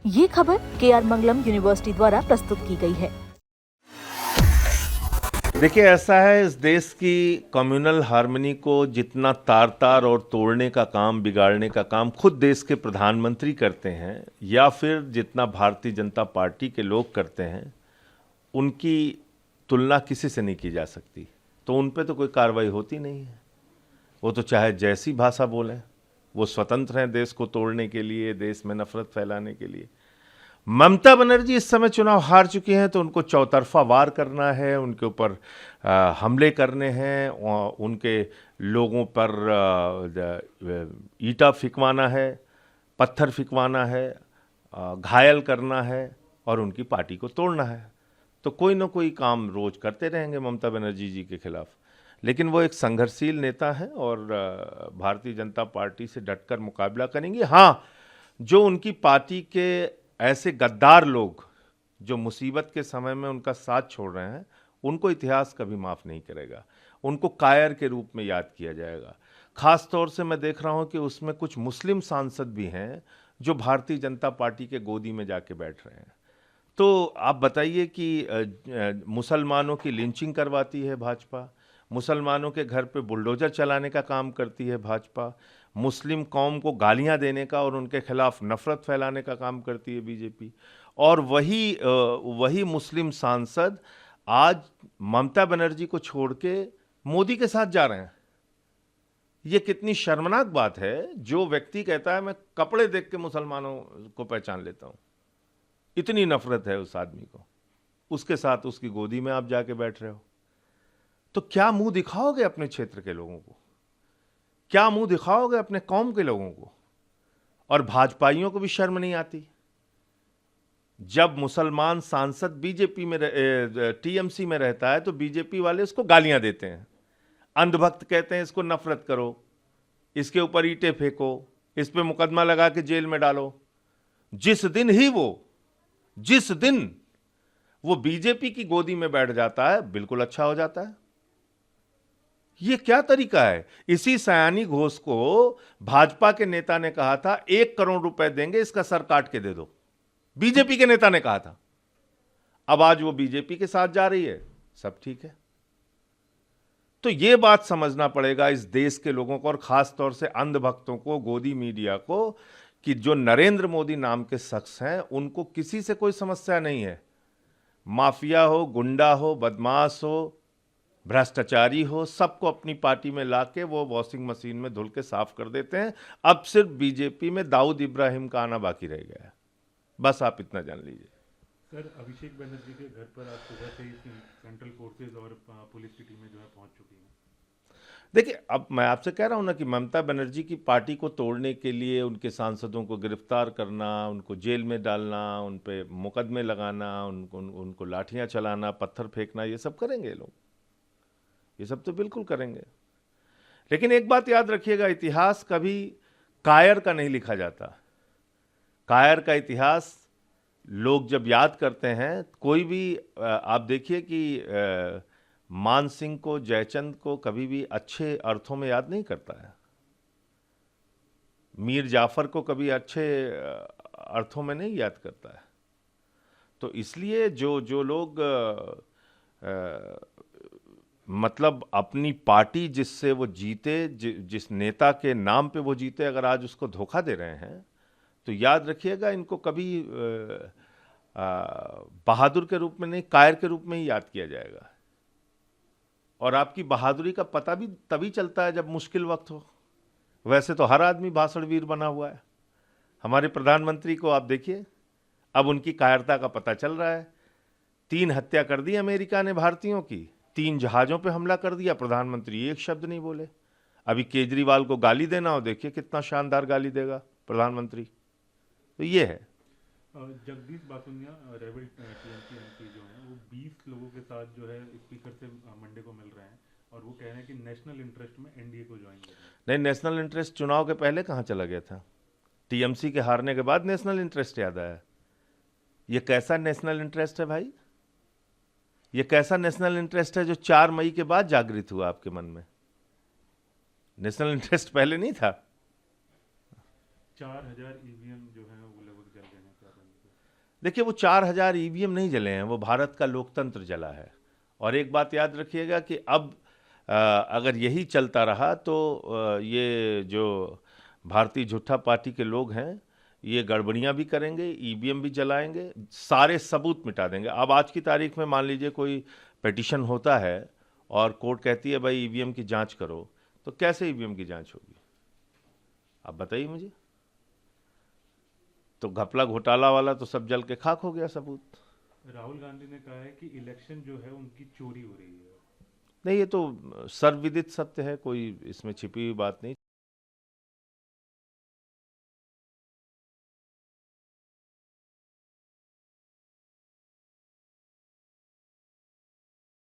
ये खबर KR मंगलम university द्वारा प्रस्तुत की गई है। देखिए, ऐसा है, इस देश की कम्युनल हार्मनी को जितना तार तार और तोड़ने का काम, बिगाड़ने का काम खुद देश के प्रधानमंत्री करते हैं या फिर जितना भारतीय जनता पार्टी के लोग करते हैं, उनकी तुलना किसी से नहीं की जा सकती। तो उन पे तो कोई कार्रवाई होती नहीं है। वो तो चाहे जैसी भाषा बोलें, वो स्वतंत्र हैं देश को तोड़ने के लिए, देश में नफरत फैलाने के लिए। ममता बनर्जी इस समय चुनाव हार चुकी हैं, तो उनको चौतरफा वार करना है, उनके ऊपर हमले करने हैं, उनके लोगों पर ईंटा फिकवाना है, पत्थर फिकवाना है, घायल करना है और उनकी पार्टी को तोड़ना है। तो कोई ना कोई काम रोज करते रहेंगे ममता बनर्जी जी के खिलाफ। लेकिन वो एक संघर्षशील नेता है और भारतीय जनता पार्टी से डटकर मुकाबला करेंगी। हाँ, जो उनकी पार्टी के ऐसे गद्दार लोग जो मुसीबत के समय में उनका साथ छोड़ रहे हैं, उनको इतिहास कभी माफ़ नहीं करेगा। उनको कायर के रूप में याद किया जाएगा। खास तौर से मैं देख रहा हूं कि उसमें कुछ मुस्लिम सांसद भी हैं जो भारतीय जनता पार्टी के गोदी में जाके बैठ रहे हैं। तो आप बताइए कि मुसलमानों की लिंचिंग करवाती है भाजपा, मुसलमानों के घर पे बुलडोजर चलाने का काम करती है भाजपा, मुस्लिम कौम को गालियां देने का और उनके खिलाफ नफरत फैलाने का काम करती है बीजेपी। और वही मुस्लिम सांसद आज ममता बनर्जी को छोड़ के मोदी के साथ जा रहे हैं। ये कितनी शर्मनाक बात है। जो व्यक्ति कहता है मैं कपड़े देख के मुसलमानों को पहचान लेता हूं, इतनी नफरत है उस आदमी को, उसके साथ उसकी गोदी में आप जाके बैठ रहे हो। तो क्या मुंह दिखाओगे अपने क्षेत्र के लोगों को? क्या मुंह दिखाओगे अपने कौम के लोगों को? और भाजपाइयों को भी शर्म नहीं आती? जब मुसलमान सांसद बीजेपी में टीएमसी में रहता है तो बीजेपी वाले इसको गालियां देते हैं, अंधभक्त कहते हैं, इसको नफरत करो, इसके ऊपर ईंटें फेंको, इस पे मुकदमा लगा के जेल में डालो। जिस दिन वो बीजेपी की गोदी में बैठ जाता है, बिल्कुल अच्छा हो जाता है। ये क्या तरीका है? इसी सयानी घोष को भाजपा के नेता ने कहा था 1 करोड़ रुपए देंगे, इसका सर काट के दे दो। बीजेपी के नेता ने कहा था। अब आज वो बीजेपी के साथ जा रही है, सब ठीक है। तो ये बात समझना पड़ेगा इस देश के लोगों को और खास तौर से अंधभक्तों को, गोदी मीडिया को, कि जो नरेंद्र मोदी नाम के शख्स हैं उनको किसी से कोई समस्या नहीं है। माफिया हो, गुंडा हो, बदमाश हो, भ्रष्टाचारी हो, सबको अपनी पार्टी में लाके वो वॉशिंग मशीन में धुल के साफ कर देते हैं। अब सिर्फ बीजेपी में दाऊद इब्राहिम का आना बाकी रह गया है। बस आप इतना जान लीजिए। सर, अभिषेक बनर्जी के घर पर आज सुबह से ही सेंट्रल फोर्सेज और पुलिस की टीमें जो है पहुंच चुकी हैं। देखिए, अब मैं आपसे कह रहा हूं ना कि ममता बनर्जी की पार्टी को तोड़ने के लिए उनके सांसदों को गिरफ्तार करना, उनको जेल में डालना, उन पे मुकदमे लगाना, उनको लाठियां चलाना, पत्थर फेंकना, ये सब करेंगे लोग। ये सब तो बिल्कुल करेंगे। लेकिन एक बात याद रखिएगा, इतिहास कभी कायर का नहीं लिखा जाता। कायर का इतिहास लोग जब याद करते हैं, कोई भी आप देखिए कि मान सिंह को, जयचंद को कभी भी अच्छे अर्थों में याद नहीं करता है। मीर जाफर को कभी अच्छे अर्थों में नहीं याद करता है। तो इसलिए जो लोग मतलब अपनी पार्टी जिससे वो जीते, जिस नेता के नाम पे वो जीते, अगर आज उसको धोखा दे रहे हैं तो याद रखिएगा, इनको कभी बहादुर के रूप में नहीं, कायर के रूप में ही याद किया जाएगा। और आपकी बहादुरी का पता भी तभी चलता है जब मुश्किल वक्त हो। वैसे तो हर आदमी भाषणवीर बना हुआ है। हमारे प्रधानमंत्री को आप देखिए, अब उनकी कायरता का पता चल रहा है। 3 हत्या कर दी अमेरिका ने भारतीयों की, 3 जहाजों पे हमला कर दिया, प्रधानमंत्री एक शब्द नहीं बोले। अभी केजरीवाल को गाली देना हो, देखिए कितना शानदार गाली देगा प्रधानमंत्री। तो ये है। जगदीश बासुनिया रेबल टीएमसी एमपी जो हैं, वो 20 लोगों के साथ जो है स्पीकर से मंडे को मिल रहे हैं और वो कह रहे हैं कि नेशनल इंटरेस्ट में एनडीए को ज्वाइन करें। नहीं, नेशनल इंटरेस्ट चुनाव के पहले कहाँ चला गया था? टीएमसी के हारने के बाद नेशनल इंटरेस्ट याद आया। ये कैसा नेशनल इंटरेस्ट है भाई? ये कैसा नेशनल इंटरेस्ट है जो 4 मई के बाद जागृत हुआ आपके मन में? नेशनल इंटरेस्ट पहले नहीं था। 4000 ईवीएम जो है वो लगभग जल गए हैं। देखिए, वो 4,000 ईवीएम नहीं जले हैं, वो भारत का लोकतंत्र जला है। और एक बात याद रखिएगा कि अब अगर यही चलता रहा तो ये जो भारतीय झूठा पार्टी के लोग हैं, ये गड़बड़ियां भी करेंगे, ईवीएम भी जलाएंगे, सारे सबूत मिटा देंगे। अब आज की तारीख में मान लीजिए कोई पिटीशन होता है और कोर्ट कहती है भाई ईवीएम की जांच करो, तो कैसे ईवीएम की जांच होगी? आप बताइए मुझे। तो घपला घोटाला वाला तो सब जल के खाक हो गया सबूत। राहुल गांधी ने कहा है कि इलेक्शन जो है उनकी चोरी हो रही है। नहीं, ये तो सर्वविदित सत्य है, कोई इसमें छिपी हुई बात नहीं।